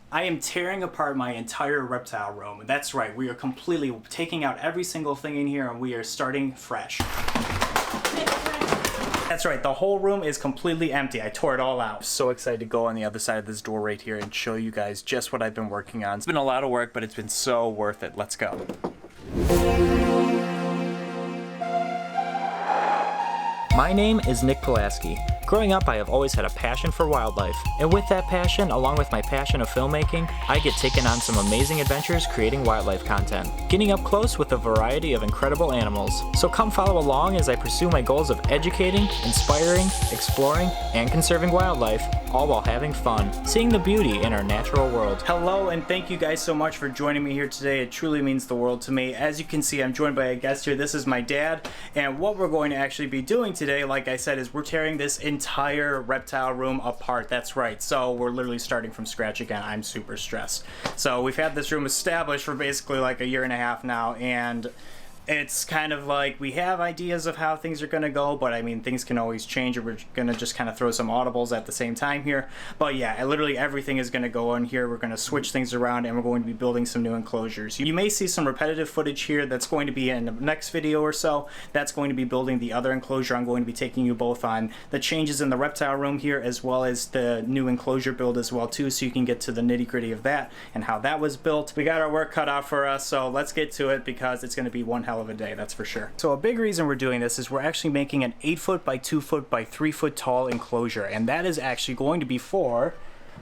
I am tearing apart my entire reptile room. That's right, we are completely taking out every single thing in here and we are starting fresh. That's right, the whole room is completely empty. I tore it all out. So excited to go on the other side of this door right here and show you guys just what I've been working on. It's been a lot of work, but it's been so worth it. Let's go. My name is Nick Pulaski. Growing up, I have always had a passion for wildlife, and with that passion, along with my passion of filmmaking, I get taken on some amazing adventures creating wildlife content, getting up close with a variety of incredible animals. So come follow along as I pursue my goals of educating, inspiring, exploring, and conserving wildlife, all while having fun, seeing the beauty in our natural world. Hello, and thank you guys so much for joining me here today. It truly means the world to me. As you can see, I'm joined by a guest here. This is my dad, and what we're going to actually be doing today, like I said, is we're tearing this entire reptile room apart. That's right. So we're literally starting from scratch again. I'm super stressed. So we've had this room established for basically like a year and a half now, and it's kind of like we have ideas of how things are going to go, but I mean, things can always change, and we're going to just kind of throw some audibles at the same time here. But yeah, literally everything is going to go in here. We're going to switch things around, and we're going to be building some new enclosures. You may see some repetitive footage here that's going to be in the next video or so. That's going to be building the other enclosure. I'm going to be taking you both on the changes in the reptile room here, as well as the new enclosure build as well too, so you can get to the nitty-gritty of that and how that was built. We got our work cut out for us, so let's get to it because it's going to be one hell of a day, that's for sure. So a big reason we're doing this is we're actually making an 8 foot by 2 foot by 3 foot tall enclosure, and that is actually going to be for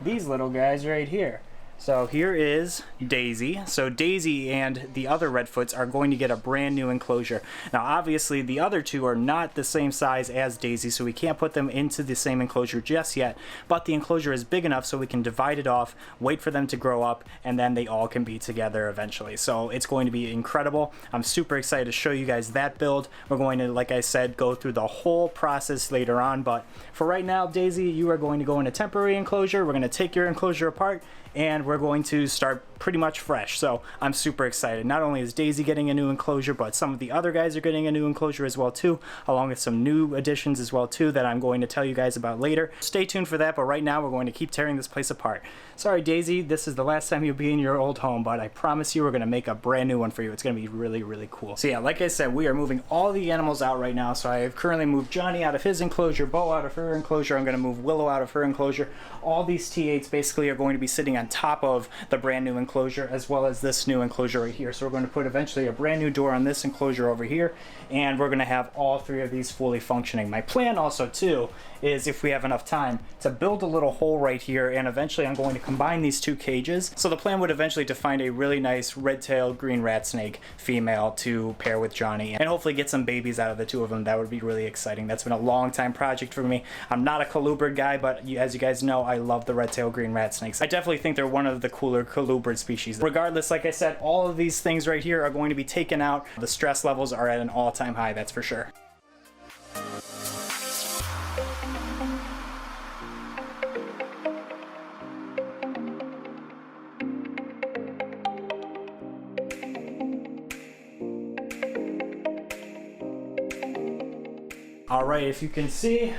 these little guys right here. So here is Daisy. So Daisy and the other Redfoots are going to get a brand new enclosure. Now obviously the other two are not the same size as Daisy, so we can't put them into the same enclosure just yet, but the enclosure is big enough so we can divide it off, wait for them to grow up, and then they all can be together eventually. So it's going to be incredible. I'm super excited to show you guys that build. We're going to, like I said, go through the whole process later on, but for right now, Daisy, you are going to go in a temporary enclosure. We're going to take your enclosure apart, and we're going to start pretty much fresh. So I'm super excited. Not only is Daisy getting a new enclosure, but some of the other guys are getting a new enclosure as well too, along with some new additions as well too that I'm going to tell you guys about later. Stay tuned for that, but right now we're going to keep tearing this place apart. Sorry Daisy, this is the last time you'll be in your old home, but I promise you we're going to make a brand new one for you. It's going to be really, really cool. So yeah, like I said, we are moving all the animals out right now. So I have currently moved Johnny out of his enclosure, Bo out of her enclosure. I'm going to move Willow out of her enclosure. All these T8s basically are going to be sitting on top of the brand new enclosure, as well as this new enclosure right here. So we're going to put eventually a brand new door on this enclosure over here, and we're going to have all three of these fully functioning. My plan also too is, if we have enough time, to build a little hole right here, and eventually I'm going to combine these two cages. So the plan would eventually to find a really nice red-tailed green rat snake female to pair with Johnny, and hopefully get some babies out of the two of them. That would be really exciting. That's been a long time project for me. I'm not a colubrid guy, but as you guys know, I love the red-tailed green rat snakes. I definitely think they're one of the cooler colubrid species. Regardless, like I said, all of these things right here are going to be taken out. The stress levels are at an all-time high, that's for sure. Alright, if you can see,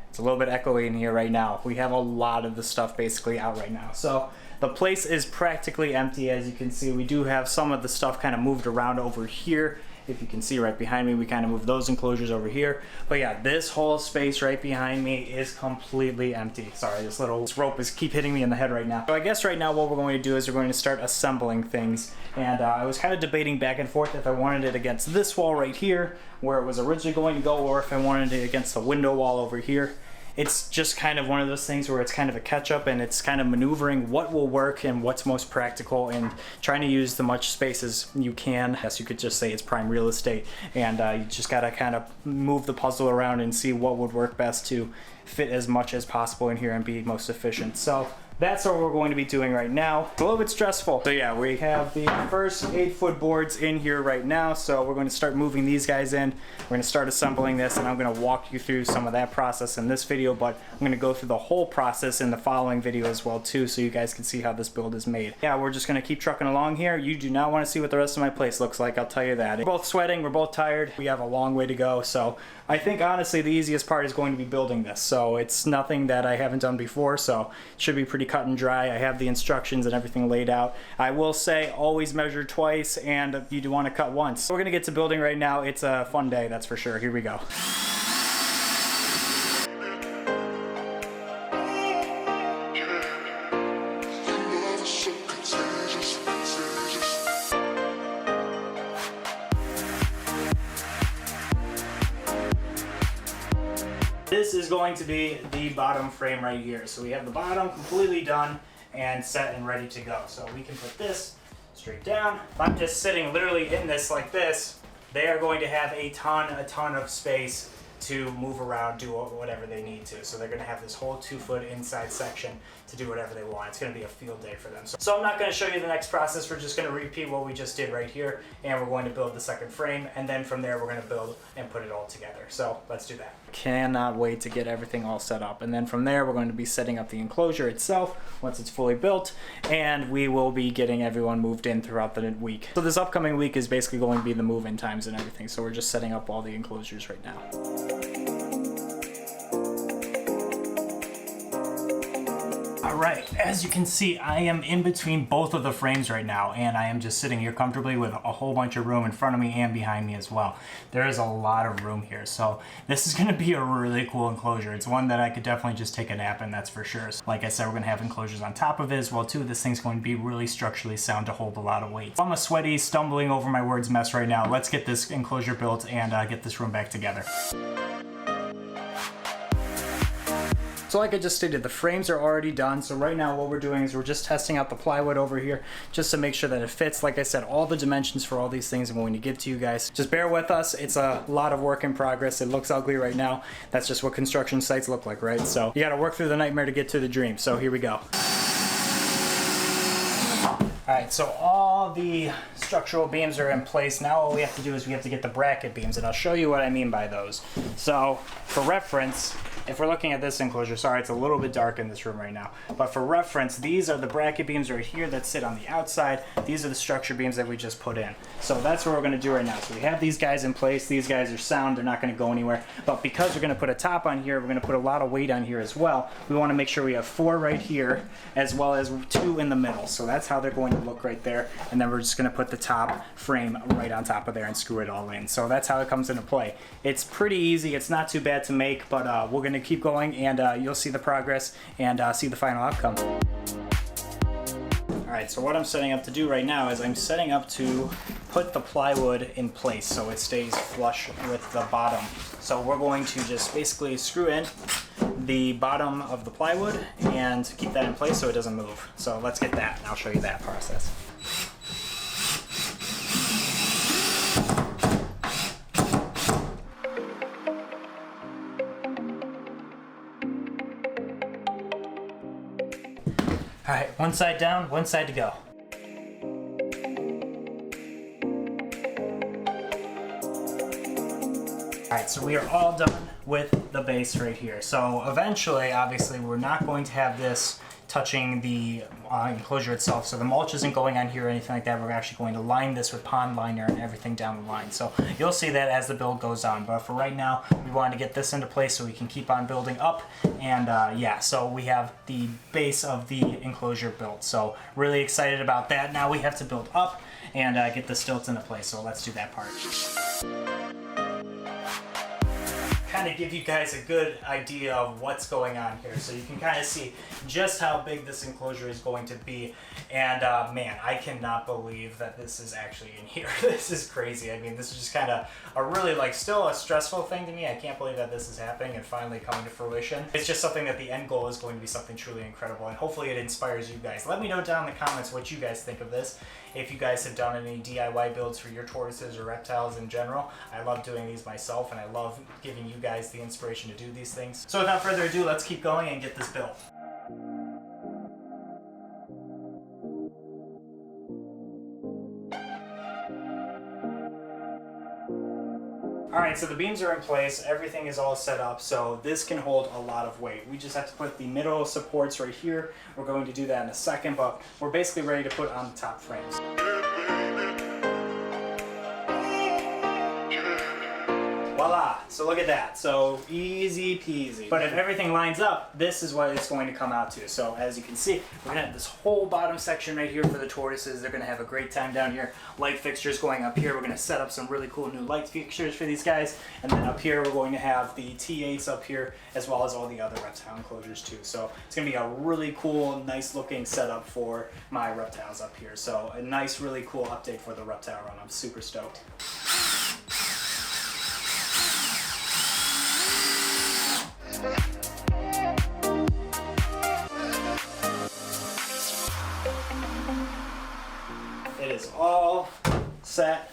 it's a little bit echoey in here right now. We have a lot of the stuff basically out right now. So the place is practically empty. As you can see, we do have some of the stuff kind of moved around over here. If you can see right behind me, we kind of moved those enclosures over here. But yeah, this whole space right behind me is completely empty. Sorry, this rope is keep hitting me in the head right now. So I guess right now what we're going to do is we're going to start assembling things. And I was kind of debating back and forth if I wanted it against this wall right here, where it was originally going to go, or if I wanted it against the window wall over here. It's just kind of one of those things where it's kind of a catch-up, and it's kind of maneuvering what will work and what's most practical, and trying to use the much space as you can. Yes, you could just say it's prime real estate, and you just gotta kind of move the puzzle around and see what would work best to fit as much as possible in here and be most efficient. So that's what we're going to be doing right now. It's a little bit stressful. So yeah, we have the first 8-foot boards in here right now. So we're going to start moving these guys in. We're going to start assembling this, and I'm going to walk you through some of that process in this video, but I'm going to go through the whole process in the following video as well too, so you guys can see how this build is made. Yeah, we're just going to keep trucking along here. You do not want to see what the rest of my place looks like, I'll tell you that. We're both sweating, we're both tired. We have a long way to go, so I think honestly the easiest part is going to be building this. So it's nothing that I haven't done before, so it should be pretty cut and dry. I have the instructions and everything laid out. I will say always measure twice, and you do want to cut once. We're gonna get to building right now. It's a fun day, that's for sure. Here we go. This is going to be the bottom frame right here. So we have the bottom completely done and set and ready to go. So we can put this straight down. If I'm just sitting literally in this like this, they are going to have a ton of space to move around, do whatever they need to. So they're gonna have this whole 2-foot inside section to do whatever they want. It's gonna be a field day for them. So I'm not gonna show you the next process. We're just gonna repeat what we just did right here, and we're going to build the second frame, and then from there we're gonna build and put it all together. So let's do that. Cannot wait to get everything all set up. And then from there we're going to be setting up the enclosure itself once it's fully built, and we will be getting everyone moved in throughout the week. So this upcoming week is basically going to be the move-in times and everything. So we're just setting up all the enclosures right now. Alright, as you can see, I am in between both of the frames right now, and I am just sitting here comfortably with a whole bunch of room in front of me and behind me as well. There is a lot of room here, so this is going to be a really cool enclosure. It's one that I could definitely just take a nap in, that's for sure. So, like I said, we're going to have enclosures on top of it as well too. This thing's going to be really structurally sound to hold a lot of weight. I'm a sweaty, stumbling over my words mess right now. Let's get this enclosure built and get this room back together. So like I just stated, the frames are already done. So right now what we're doing is we're just testing out the plywood over here just to make sure that it fits. Like I said, all the dimensions for all these things I'm going to give to you guys. Just bear with us. It's a lot of work in progress. It looks ugly right now. That's just what construction sites look like, right? So you got to work through the nightmare to get to the dream. So here we go. All right, so all the structural beams are in place. Now all we have to do is we have to get the bracket beams, and I'll show you what I mean by those. So for reference, if we're looking at this enclosure, sorry, it's a little bit dark in this room right now, but for reference, these are the bracket beams right here that sit on the outside. These are the structure beams that we just put in. So that's what we're gonna do right now. So we have these guys in place. These guys are sound, they're not gonna go anywhere. But because we're gonna put a top on here, we're gonna put a lot of weight on here as well. We wanna make sure we have 4 right here, as well as 2 in the middle. So that's how they're going to look right there. And then we're just gonna put the top frame right on top of there and screw it all in. So that's how it comes into play. It's pretty easy, it's not too bad to make, but we're gonna keep going, and you'll see the progress and see the final outcome. Alright, so what I'm setting up to do right now is I'm setting up to put the plywood in place so it stays flush with the bottom. So we're going to just basically screw in the bottom of the plywood and keep that in place so it doesn't move. So let's get that, and I'll show you that process. All right, one side down, one side to go. All right, so we are all done with the base right here. So eventually, obviously, we're not going to have this touching the enclosure itself. So the mulch isn't going on here or anything like that. We're actually going to line this with pond liner and everything down the line. So you'll see that as the build goes on. But for right now, we wanted to get this into place so we can keep on building up. And yeah, so we have the base of the enclosure built. So really excited about that. Now we have to build up and get the stilts into place. So let's do that part. Kind of give you guys a good idea of what's going on here, so you can kind of see just how big this enclosure is going to be. And man, I cannot believe that this is actually in here. This is crazy. I mean, this is just kind of a really, like, still a stressful thing to me. I can't believe that this is happening and finally coming to fruition. It's just something that the end goal is going to be something truly incredible, and hopefully it inspires you guys. Let me know down in the comments what you guys think of this. If you guys have done any DIY builds for your tortoises or reptiles in general. I love doing these myself, and I love giving you guys the inspiration to do these things. So without further ado, let's keep going and get this built. Alright, so the beams are in place, everything is all set up, so this can hold a lot of weight. We just have to put the middle supports right here. We're going to do that in a second, but we're basically ready to put on the top frames. Voila, so look at that. So easy peasy. But if everything lines up, this is what it's going to come out to. So as you can see, we're gonna have this whole bottom section right here for the tortoises. They're gonna have a great time down here. Light fixtures going up here. We're gonna set up some really cool new light fixtures for these guys. And then up here, we're going to have the T8s up here, as well as all the other reptile enclosures too. So it's gonna be a really cool, nice looking setup for my reptiles up here. So a nice, really cool update for the reptile run. I'm super stoked. It is all set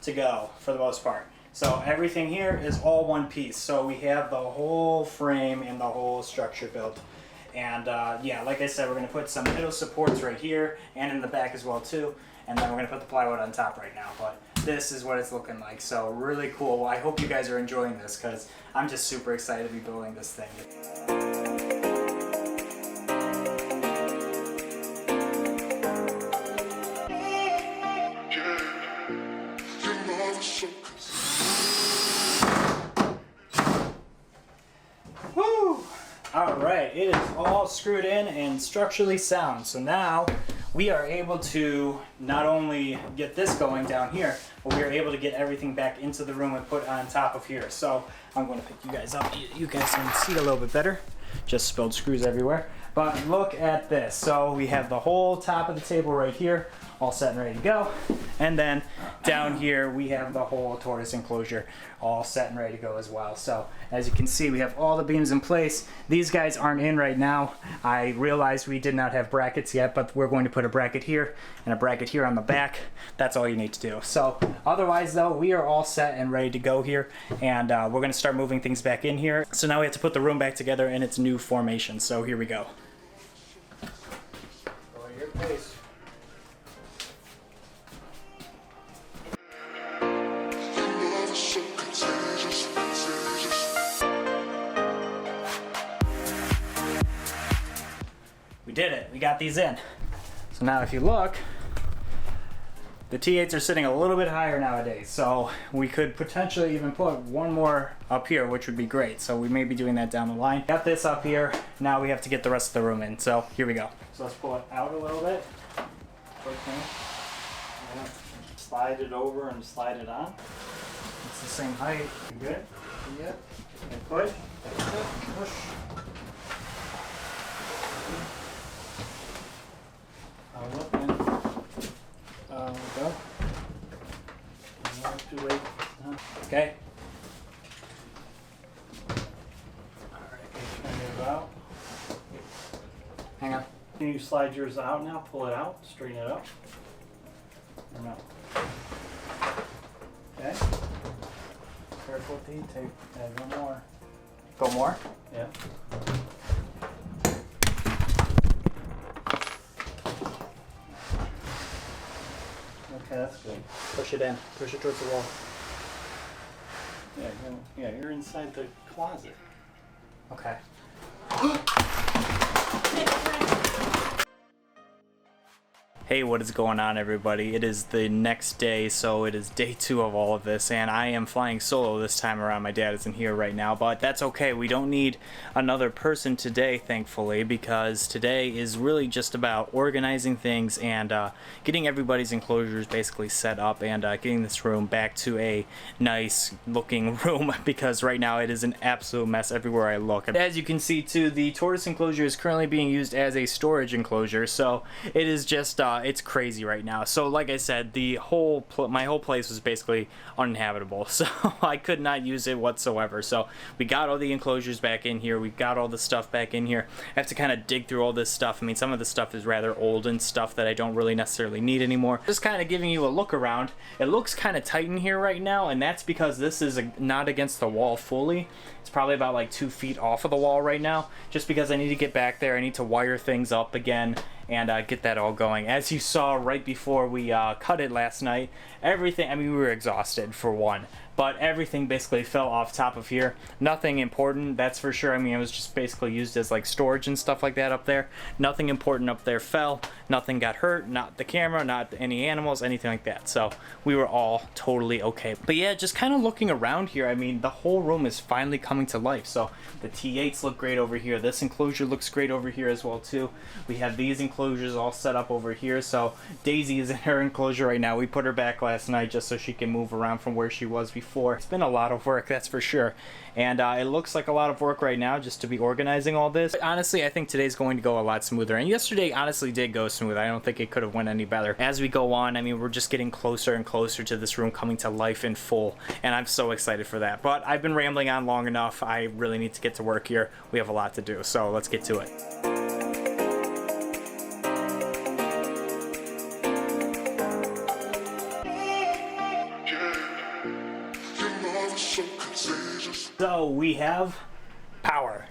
to go for the most part. So everything here is all one piece. So we have the whole frame and the whole structure built. And yeah, like I said, we're gonna put some middle supports right here and in the back as well too. And then we're gonna put the plywood on top right now. But this is what it's looking like. So really cool. I hope you guys are enjoying this because I'm just super excited to be building this thing. Woo! Alright, it is all screwed in and structurally sound. So now we are able to not only get this going down here, but we are able to get everything back into the room and put on top of here. So I'm going to pick you guys up. You guys can see a little bit better. Just spilled screws everywhere. But look at this. So we have the whole top of the table right here, all set and ready to go. And then down here we have the whole tortoise enclosure all set and ready to go as well. So as you can see, we have all the beams in place. These guys aren't in right now. I realized we did not have brackets yet, but we're going to put a bracket here and a bracket here on the back. That's all you need to do. So otherwise though, we are all set and ready to go here, and we're going to start moving things back in here. So now we have to put the room back together in its new formation. So here we go. Go at your pace. We did it. We got these in. So now if you look, the T8s are sitting a little bit higher nowadays. So we could potentially even put one more up here, which would be great. So we may be doing that down the line. Got this up here. Now we have to get the rest of the room in. So here we go. So let's pull it out a little bit. Slide it over and slide it on. It's the same height. You good? Yep. And push. Push. Go. Okay. Out. Hang on. Can you slide yours out now? Pull it out, straighten it up. Or no? Okay. Careful, T. Add one more. Go more? Yeah. Okay, that's good. Push it in. Push it towards the wall. Yeah, you're inside the closet. Okay. Hey, what is going on, everybody? It is the next day, so it is day 2 of all of this, and I am flying solo this time around. My dad isn't here right now, but that's okay. We don't need another person today, thankfully, because today is really just about organizing things and getting everybody's enclosures basically set up and getting this room back to a nice looking room, because right now it is an absolute mess everywhere I look. As you can see too, the tortoise enclosure is currently being used as a storage enclosure, so it is just it's crazy right now. So like I said, the my whole place was basically uninhabitable, so I could not use it whatsoever. So we got all the enclosures back in here, we got all the stuff back in here. I have to kind of dig through all this stuff. I mean, some of the stuff is rather old and stuff that I don't really necessarily need anymore. Just kind of giving you a look around. It looks kind of tight in here right now, and that's because this is not against the wall fully. It's probably about like 2 feet off of the wall right now, just because I need to get back there. I need to wire things up again and get that all going. As you saw right before we cut it last night, everything, I mean, we were exhausted for one, but everything basically fell off top of here. Nothing important, that's for sure. I mean, it was just basically used as like storage and stuff like that up there. Nothing important up there fell. Nothing got hurt, not the camera, not any animals, anything like that. So we were all totally okay. But yeah, just kind of looking around here, I mean, the whole room is finally coming to life. So the T8s look great over here. This enclosure looks great over here as well too. We have these enclosures all set up over here. So Daisy is in her enclosure right now. We put her back last night just so she can move around from where she was before. It's been a lot of work, that's for sure. And it looks like a lot of work right now just to be organizing all this. But honestly, I think today's going to go a lot smoother. And yesterday honestly did go smooth. I don't think it could have went any better. As we go on, I mean, we're just getting closer and closer to this room coming to life in full. And I'm so excited for that. But I've been rambling on long enough. I really need to get to work here. We have a lot to do. So let's get to it. So we have power.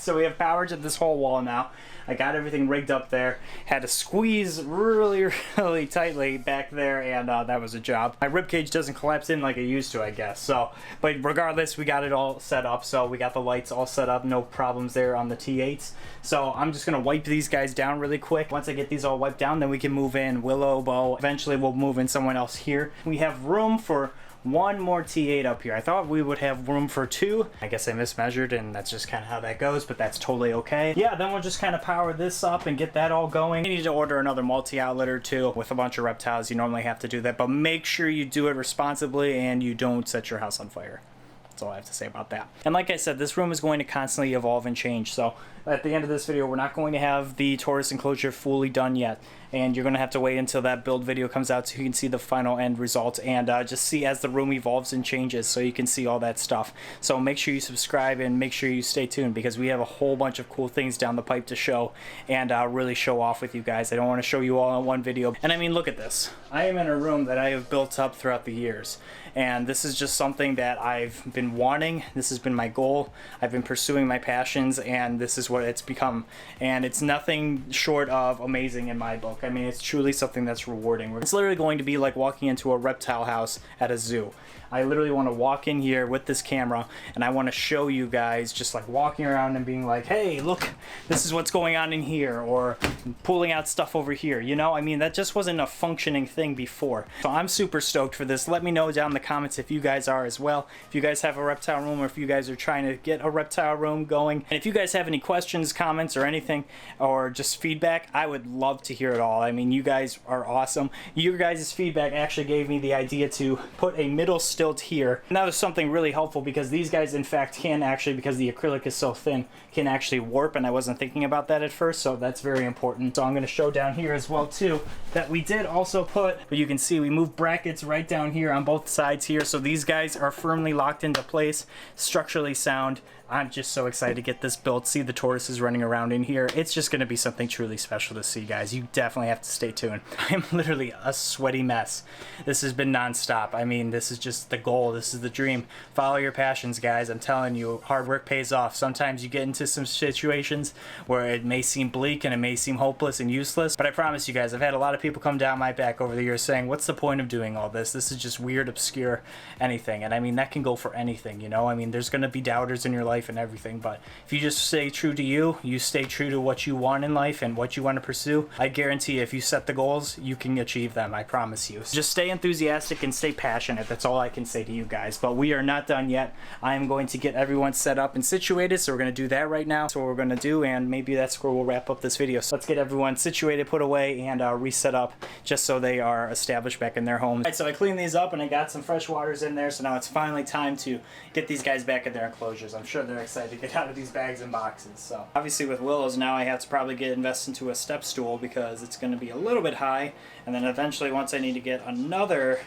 So we have power to this whole wall now. I got everything rigged up there. Had to squeeze really tightly back there, and that was a job. My rib cage doesn't collapse in like it used to, I guess. So, but regardless, we got it all set up. So we got the lights all set up. No problems there on the T8s. So I'm just gonna wipe these guys down really quick. Once I get these all wiped down, then we can move in Willow, Bo. Eventually we'll move in someone else here. We have room for one more T8 up here. I thought we would have room for 2. I guess I mismeasured, and that's just kind of how that goes, but that's totally okay. Yeah, then we'll just kind of power this up and get that all going. You need to order another multi-outlet or 2 with a bunch of reptiles. You normally have to do that, but make sure you do it responsibly and you don't set your house on fire. That's all I have to say about that. And like I said, this room is going to constantly evolve and change. So at the end of this video, we're not going to have the tortoise enclosure fully done yet. And you're going to have to wait until that build video comes out so you can see the final end result and just see as the room evolves and changes so you can see all that stuff. So make sure you subscribe and make sure you stay tuned because we have a whole bunch of cool things down the pipe to show and really show off with you guys. I don't want to show you all in one video. And I mean, look at this. I am in a room that I have built up throughout the years. And this is just something that I've been wanting. This has been my goal. I've been pursuing my passions, and this is what it's become. And it's nothing short of amazing in my book. I mean, it's truly something that's rewarding. It's literally going to be like walking into a reptile house at a zoo. I literally want to walk in here with this camera and I want to show you guys just like walking around and being like, hey, look, this is what's going on in here, or pulling out stuff over here. You know, I mean, that just wasn't a functioning thing before. So I'm super stoked for this. Let me know down in the comments if you guys are as well. If you guys have a reptile room or if you guys are trying to get a reptile room going. And if you guys have any questions, comments, or anything, or just feedback, I would love to hear it all. I mean, you guys are awesome. Your guys' feedback actually gave me the idea to put a middle stilt here. And that was something really helpful because these guys in fact can actually, because the acrylic is so thin, can actually warp, and I wasn't thinking about that at first, so that's very important. So I'm going to show down here as well too that we did also put, but you can see we moved brackets right down here on both sides here, so these guys are firmly locked into place, structurally sound. I'm just so excited to get this built, see the tortoises running around in here. It's just going to be something truly special to see, guys. You definitely have to stay tuned. I'm literally a sweaty mess. This has been nonstop. I mean, this is just the goal. This is the dream. Follow your passions, guys. I'm telling you, hard work pays off. Sometimes you get into some situations where it may seem bleak and it may seem hopeless and useless, but I promise you guys, I've had a lot of people come down my back over the years saying, what's the point of doing all this? This is just weird, obscure, anything. And I mean, that can go for anything, you know? I mean, there's going to be doubters in your life and everything, but if you just stay true to you, you stay true to what you want in life and what you want to pursue, I guarantee you, if you set the goals, you can achieve them. I promise you. Just stay enthusiastic and stay passionate. That's all I can say to you guys. But we are not done yet. I am going to get everyone set up and situated, so we're going to do that right now. That's what we're going to do, and maybe that's where we'll wrap up this video. So let's get everyone situated, put away, and reset up just so they are established back in their homes. All right, so I cleaned these up and I got some fresh waters in there, so now it's finally time to get these guys back in their enclosures. I'm sure they're excited to get out of these bags and boxes. So obviously with Willows now I have to probably invest into a step stool because it's going to be a little bit high, and then eventually once I need to get another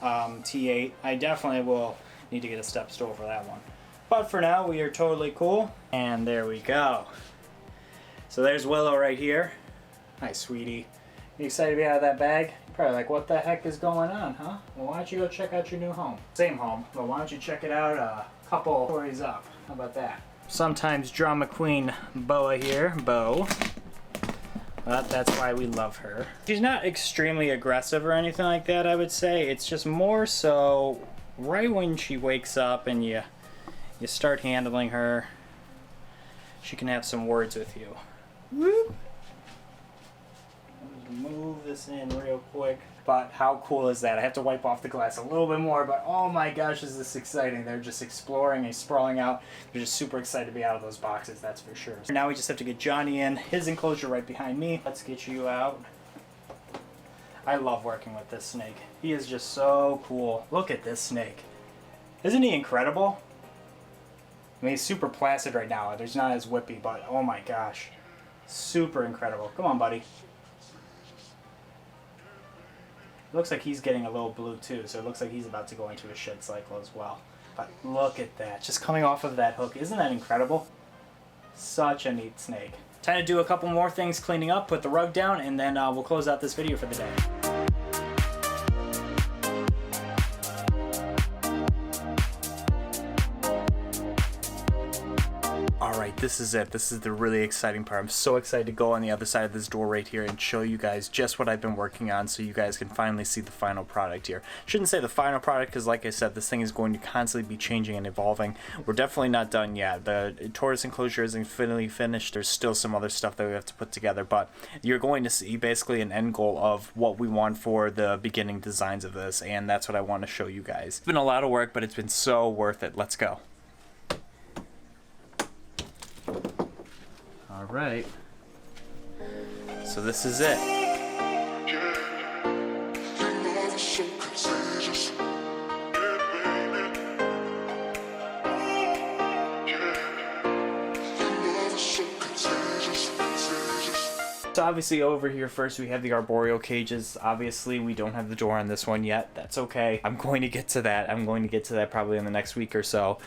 T8, I definitely will need to get a step stool for that one. But for now we are totally cool, and there we go. So there's Willow right here. Hi, sweetie. You excited to be out of that bag? You're probably like, what the heck is going on, huh? Well, why don't you go check out your new home? Same home, but why don't you check it out a couple stories up? How about that? Sometimes drama queen Boa here, Bo. But that's why we love her. She's not extremely aggressive or anything like that, I would say. It's just more so right when she wakes up and you start handling her, she can have some words with you. Whoop. this in real quick. But how cool is that? I have to wipe off the glass a little bit more, but oh my gosh, is this exciting. They're just exploring and sprawling out. They're just super excited to be out of those boxes, that's for sure. Now we just have to get Johnny in, his enclosure right behind me. Let's get you out. I love working with this snake. He is just so cool. Look at this snake. Isn't he incredible? I mean, he's super placid right now. He's not as whippy, but oh my gosh. Super incredible. Come on, buddy. Looks like he's getting a little blue too, so it looks like he's about to go into a shed cycle as well. But look at that, just coming off of that hook. Isn't that incredible? Such a neat snake. Time to do a couple more things, cleaning up, put the rug down, and then we'll close out this video for the day. Alright, this is it. This is the really exciting part. I'm so excited to go on the other side of this door right here and show you guys just what I've been working on so you guys can finally see the final product here. Shouldn't say the final product because like I said, this thing is going to constantly be changing and evolving. We're definitely not done yet. The tortoise enclosure isn't finally finished. There's still some other stuff that we have to put together, but you're going to see basically an end goal of what we want for the beginning designs of this, and that's what I want to show you guys. It's been a lot of work, but it's been so worth it. Let's go. Alright, so this is it. So obviously over here first we have the arboreal cages. Obviously we don't have the door on this one yet. That's okay. I'm going to get to that. I'm going to get to that probably in the next week or so.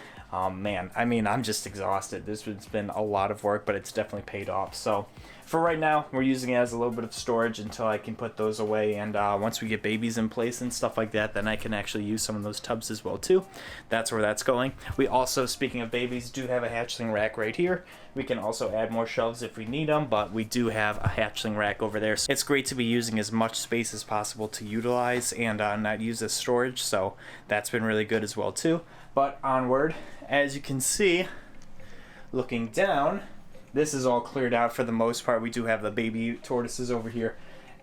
Man, I mean, I'm just exhausted. This has been a lot of work, but it's definitely paid off. So for right now, we're using it as a little bit of storage until I can put those away. And once we get babies in place and stuff like that, then I can actually use some of those tubs as well too. That's where that's going. We also, speaking of babies, do have a hatchling rack right here. We can also add more shelves if we need them, but we do have a hatchling rack over there. So it's great to be using as much space as possible to utilize and not use as storage. So that's been really good as well too. But onward, as you can see, looking down, this is all cleared out for the most part. We do have the baby tortoises over here.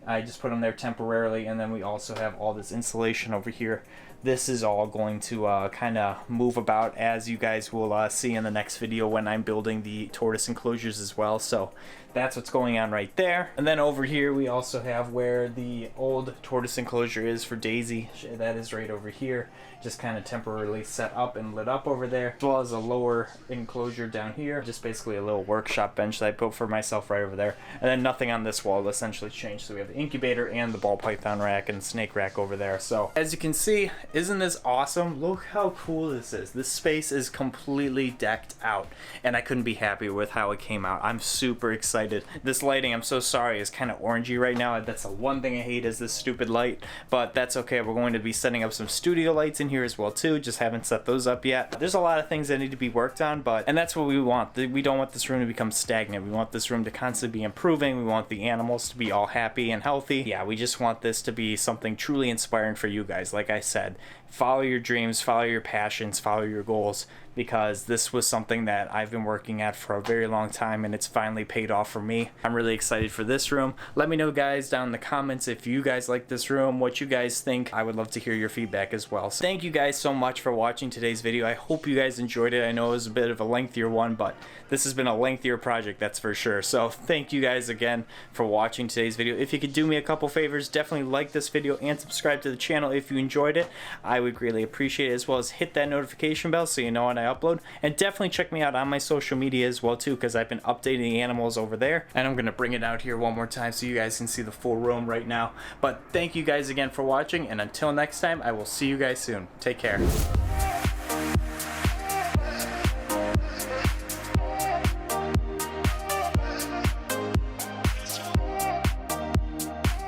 I just put them there temporarily, and then we also have all this insulation over here. This is all going to kind of move about, as you guys will see in the next video when I'm building the tortoise enclosures as well. So that's what's going on right there. And then over here we also have where the old tortoise enclosure is for Daisy. That is right over here, just kind of temporarily set up and lit up over there, as well as a lower enclosure down here, just basically a little workshop bench that I put for myself right over there. And then nothing on this wall essentially changed. So we have the incubator and the ball python rack and snake rack over there. So as you can see, isn't this awesome? Look how cool this is. This space is completely decked out, and I couldn't be happier with how it came out. I'm super excited. This lighting, I'm so sorry, is kind of orangey right now. That's the one thing I hate, is this stupid light, but that's okay. We're going to be setting up some studio lights in here as well too. Just haven't set those up yet. There's a lot of things that need to be worked on, and that's what we want. We don't want this room to become stagnant. We want this room to constantly be improving. We want the animals to be all happy and healthy. Yeah, we just want this to be something truly inspiring for you guys. Like I said, follow your dreams, follow your passions, follow your goals, because this was something that I've been working at for a very long time, and it's finally paid off for me. I'm really excited for this room. Let me know, guys, down in the comments if you guys like this room, what you guys think. I would love to hear your feedback as well. So thank you guys so much for watching today's video. I hope you guys enjoyed it. I know it was a bit of a lengthier one, but this has been a lengthier project, that's for sure. So thank you guys again for watching today's video. If you could do me a couple favors, definitely like this video and subscribe to the channel if you enjoyed it. I would greatly appreciate it, as well as hit that notification bell so you know when I upload. And definitely check me out on my social media as well too, because I've been updating the animals over there. And I'm gonna bring it out here one more time so you guys can see the full room right now. But thank you guys again for watching, and until next time, I will see you guys soon. Take care.